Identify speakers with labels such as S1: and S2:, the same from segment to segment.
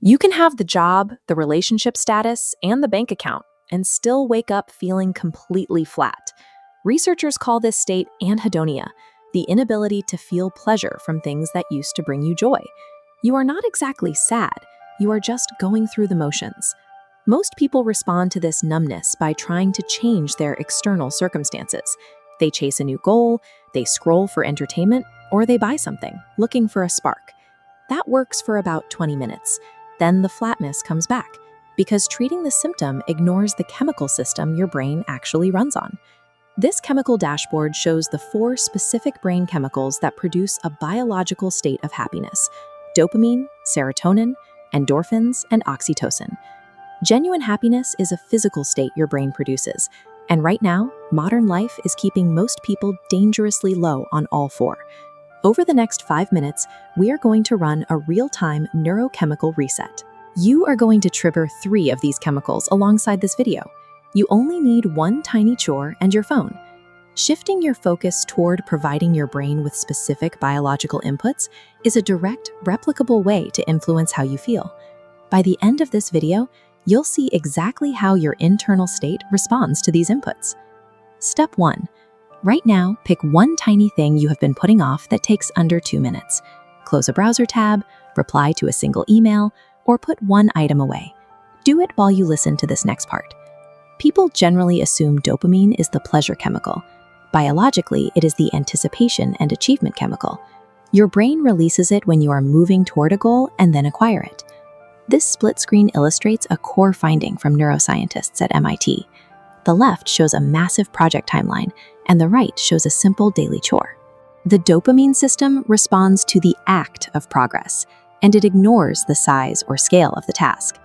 S1: You can have the job, the relationship status, and the bank account, and still wake up feeling completely flat. Researchers call this state anhedonia, the inability to feel pleasure from things that used to bring you joy. You are not exactly sad, you are just going through the motions. Most people respond to this numbness by trying to change their external circumstances. They chase a new goal, they scroll for entertainment, or they buy something, looking for a spark. That works for about 20 minutes. Then the flatness comes back, because treating the symptom ignores the chemical system your brain actually runs on. This chemical dashboard shows the 4 specific brain chemicals that produce a biological state of happiness: dopamine, serotonin, endorphins, and oxytocin. Genuine happiness is a physical state your brain produces, and right now, modern life is keeping most people dangerously low on all 4. Over the next 5 minutes, we are going to run a real-time neurochemical reset. You are going to trigger 3 of these chemicals alongside this video. You only need one tiny chore and your phone. Shifting your focus toward providing your brain with specific biological inputs is a direct, replicable way to influence how you feel. By the end of this video, you'll see exactly how your internal state responds to these inputs. Step 1. Right now, pick one tiny thing you have been putting off that takes under 2 minutes. Close a browser tab, reply to a single email, or put one item away. Do it while you listen to this next part. People generally assume dopamine is the pleasure chemical. Biologically, it is the anticipation and achievement chemical. Your brain releases it when you are moving toward a goal and then acquire it. This split screen illustrates a core finding from neuroscientists at MIT. The left shows a massive project timeline, and the right shows a simple daily chore. The dopamine system responds to the act of progress, and it ignores the size or scale of the task.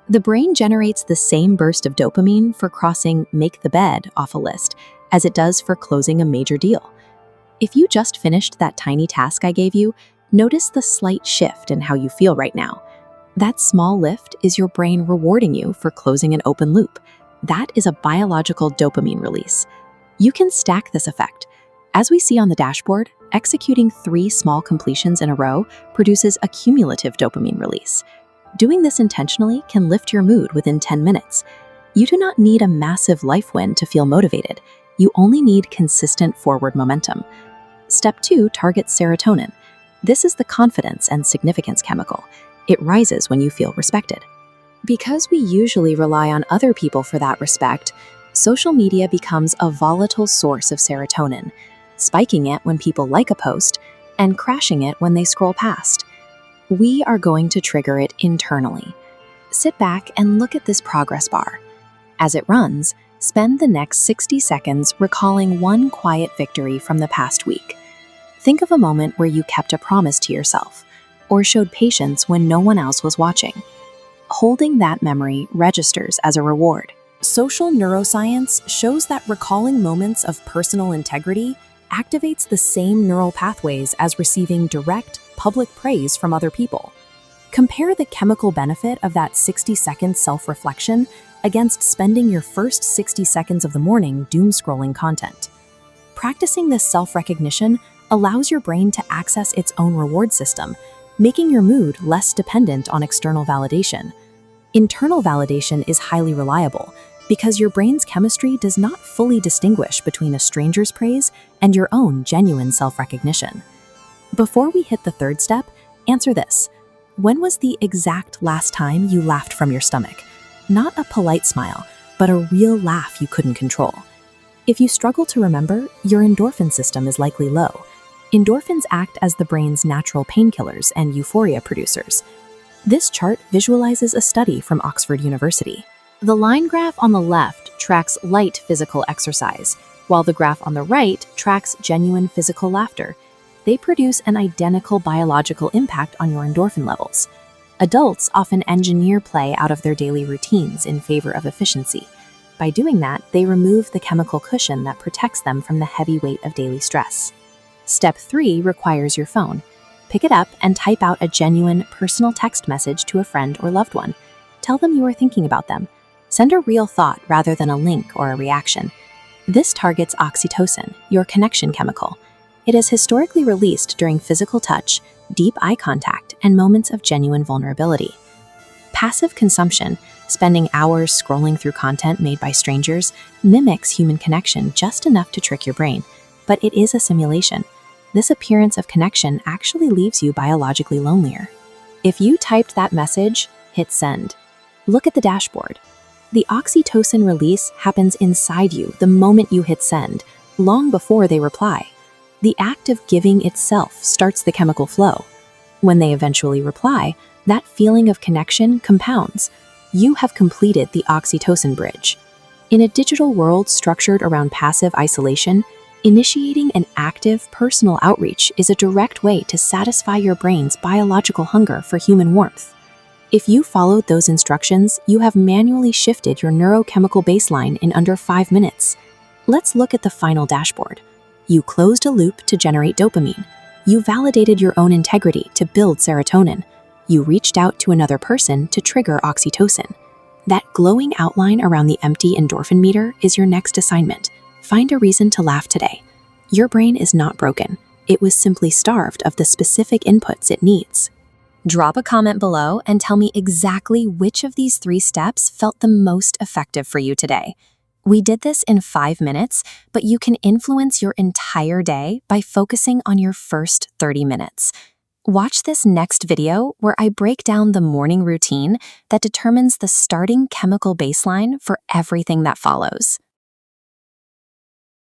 S1: The brain generates the same burst of dopamine for crossing "make the bed" off a list as it does for closing a major deal. If you just finished that tiny task I gave you, notice the slight shift in how you feel right now. That small lift is your brain rewarding you for closing an open loop. That is a biological dopamine release. You can stack this effect. As we see on the dashboard, executing 3 small completions in a row produces a cumulative dopamine release. Doing this intentionally can lift your mood within 10 minutes. You do not need a massive life win to feel motivated. You only need consistent forward momentum. Step 2 targets serotonin. This is the confidence and significance chemical. It rises when you feel respected. Because we usually rely on other people for that respect, social media becomes a volatile source of serotonin, spiking it when people like a post and crashing it when they scroll past. We are going to trigger it internally. Sit back and look at this progress bar. As it runs, spend the next 60 seconds recalling one quiet victory from the past week. Think of a moment where you kept a promise to yourself, or showed patience when no one else was watching. Holding that memory registers as a reward. Social neuroscience shows that recalling moments of personal integrity activates the same neural pathways as receiving direct, public praise from other people. Compare the chemical benefit of that 60-second self-reflection against spending your first 60 seconds of the morning doom-scrolling content. Practicing this self-recognition allows your brain to access its own reward system, making your mood less dependent on external validation. Internal validation is highly reliable because your brain's chemistry does not fully distinguish between a stranger's praise and your own genuine self-recognition. Before we hit the 3rd step, answer this. When was the exact last time you laughed from your stomach? Not a polite smile, but a real laugh you couldn't control. If you struggle to remember, your endorphin system is likely low. Endorphins act as the brain's natural painkillers and euphoria producers. This chart visualizes a study from Oxford University. The line graph on the left tracks light physical exercise, while the graph on the right tracks genuine physical laughter. They produce an identical biological impact on your endorphin levels. Adults often engineer play out of their daily routines in favor of efficiency. By doing that, they remove the chemical cushion that protects them from the heavy weight of daily stress. Step 3 requires your phone. Pick it up and type out a genuine, personal text message to a friend or loved one. Tell them you are thinking about them. Send a real thought rather than a link or a reaction. This targets oxytocin, your connection chemical. It is historically released during physical touch, deep eye contact, and moments of genuine vulnerability. Passive consumption, spending hours scrolling through content made by strangers, mimics human connection just enough to trick your brain. But it is a simulation. This appearance of connection actually leaves you biologically lonelier. If you typed that message, hit send. Look at the dashboard. The oxytocin release happens inside you the moment you hit send, long before they reply. The act of giving itself starts the chemical flow. When they eventually reply, that feeling of connection compounds. You have completed the oxytocin bridge. In a digital world structured around passive isolation, initiating an active, personal outreach is a direct way to satisfy your brain's biological hunger for human warmth. If you followed those instructions, you have manually shifted your neurochemical baseline in under 5 minutes. Let's look at the final dashboard. You closed a loop to generate dopamine. You validated your own integrity to build serotonin. You reached out to another person to trigger oxytocin. That glowing outline around the empty endorphin meter is your next assignment. Find a reason to laugh today. Your brain is not broken. It was simply starved of the specific inputs it needs. Drop a comment below and tell me exactly which of these 3 steps felt the most effective for you today. We did this in 5 minutes, but you can influence your entire day by focusing on your first 30 minutes. Watch this next video where I break down the morning routine that determines the starting chemical baseline for everything that follows.